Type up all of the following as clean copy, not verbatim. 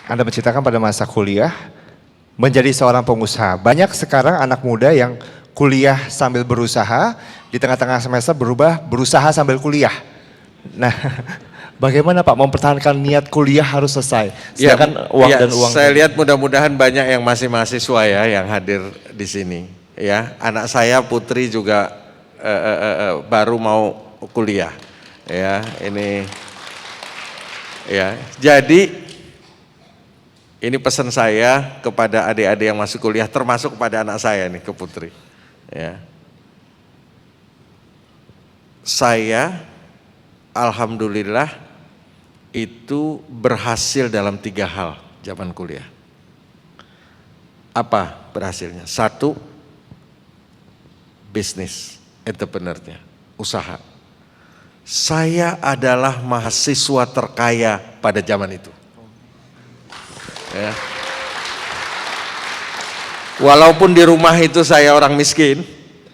Anda menceritakan pada masa kuliah menjadi seorang pengusaha. Banyak sekarang anak muda yang kuliah sambil berusaha, di tengah-tengah semester berubah berusaha sambil kuliah. Nah, bagaimana Pak mempertahankan niat kuliah harus selesai, sedangkan uang ya, dan uang. saya lihat mudah-mudahan banyak yang masih mahasiswa ya yang hadir di sini. Ya, anak saya Putri juga baru mau kuliah. Ya, ini ya. Jadi ini pesan saya kepada adik-adik yang masuk kuliah, termasuk kepada anak saya nih, ke Putri. Ya. Saya alhamdulillah itu berhasil dalam 3 hal zaman kuliah. Apa berhasilnya? 1, bisnis, entrepreneurnya, usaha. Saya adalah mahasiswa terkaya pada zaman itu. Ya. Walaupun di rumah itu saya orang miskin,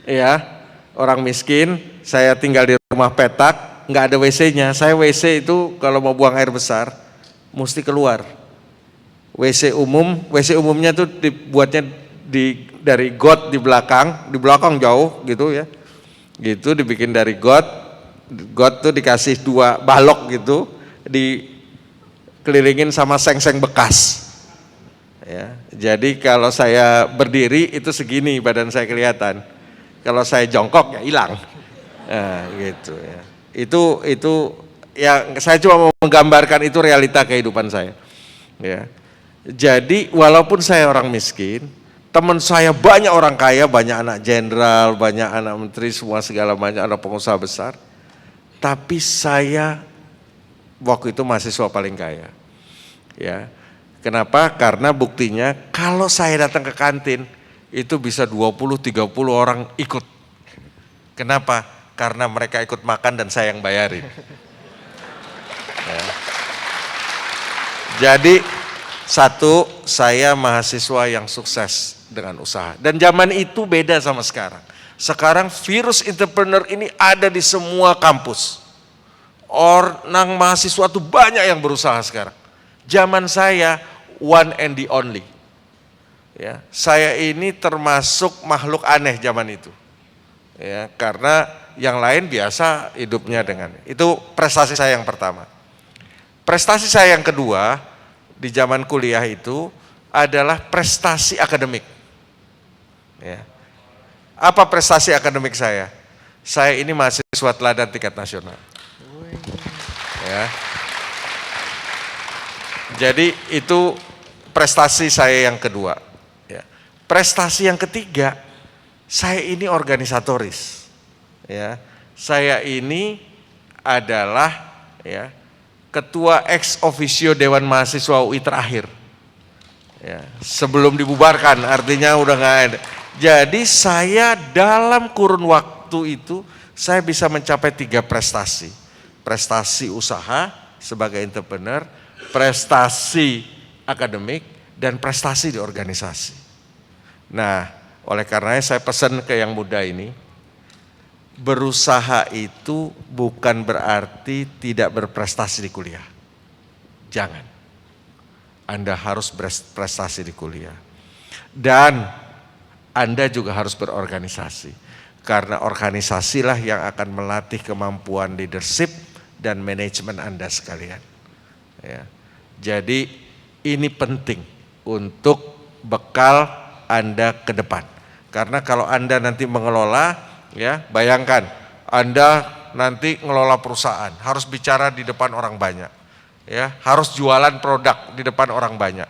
ya, orang miskin, saya tinggal di rumah petak, nggak ada WC-nya. Saya WC itu kalau mau buang air besar, mesti keluar. WC umumnya tuh dibuatnya dari got di belakang jauh gitu ya, gitu dibikin dari got tuh dikasih 2 balok gitu, dikelilingin sama seng-seng bekas. Ya, jadi kalau saya berdiri itu segini badan saya kelihatan, kalau saya jongkok ya hilang. Nah, gitu ya. Itu ya saya cuma mau menggambarkan itu realita kehidupan saya. Ya. Jadi walaupun saya orang miskin, teman saya banyak orang kaya, banyak anak jenderal, banyak anak menteri, semua segala macam anak pengusaha besar. Tapi saya waktu itu mahasiswa paling kaya. Ya. Kenapa? Karena buktinya kalau saya datang ke kantin itu bisa 20-30 orang ikut. Kenapa? Karena mereka ikut makan dan saya yang bayarin. Ya. Jadi 1, saya mahasiswa yang sukses dengan usaha. Dan zaman itu beda sama sekarang. Sekarang virus entrepreneur ini ada di semua kampus. Orang mahasiswa tuh banyak yang berusaha sekarang. Zaman saya one and the only. Ya, saya ini termasuk makhluk aneh zaman itu. Ya, karena yang lain biasa hidupnya dengan itu. Prestasi saya yang pertama. Prestasi saya yang kedua di zaman kuliah itu adalah prestasi akademik. Ya. Apa prestasi akademik saya? Saya ini mahasiswa teladan tingkat nasional. Ya. Jadi itu prestasi saya yang kedua. Ya. Prestasi yang ketiga, saya ini organisatoris. Ya. Saya ini adalah ya, ketua ex officio Dewan Mahasiswa UI terakhir. Ya. Sebelum dibubarkan, artinya udah nggak ada. Jadi saya dalam kurun waktu itu saya bisa mencapai 3 prestasi. Prestasi usaha sebagai entrepreneur, prestasi akademik, dan prestasi di organisasi. Nah, oleh karenanya saya pesan ke yang muda ini, berusaha itu bukan berarti tidak berprestasi di kuliah. Jangan. Anda harus berprestasi di kuliah. Dan Anda juga harus berorganisasi. Karena organisasilah yang akan melatih kemampuan leadership dan manajemen Anda sekalian. Ya. Jadi ini penting untuk bekal Anda ke depan. Karena kalau Anda nanti mengelola, ya bayangkan Anda nanti ngelola perusahaan, harus bicara di depan orang banyak, ya harus jualan produk di depan orang banyak,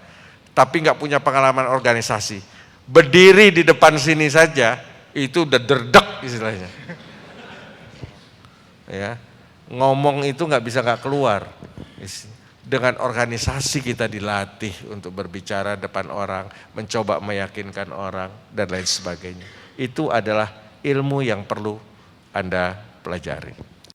tapi nggak punya pengalaman organisasi, berdiri di depan sini saja itu udah derdek istilahnya, ya ngomong itu nggak bisa nggak keluar. Dengan organisasi kita dilatih untuk berbicara depan orang, mencoba meyakinkan orang dan lain sebagainya. Itu adalah ilmu yang perlu Anda pelajari.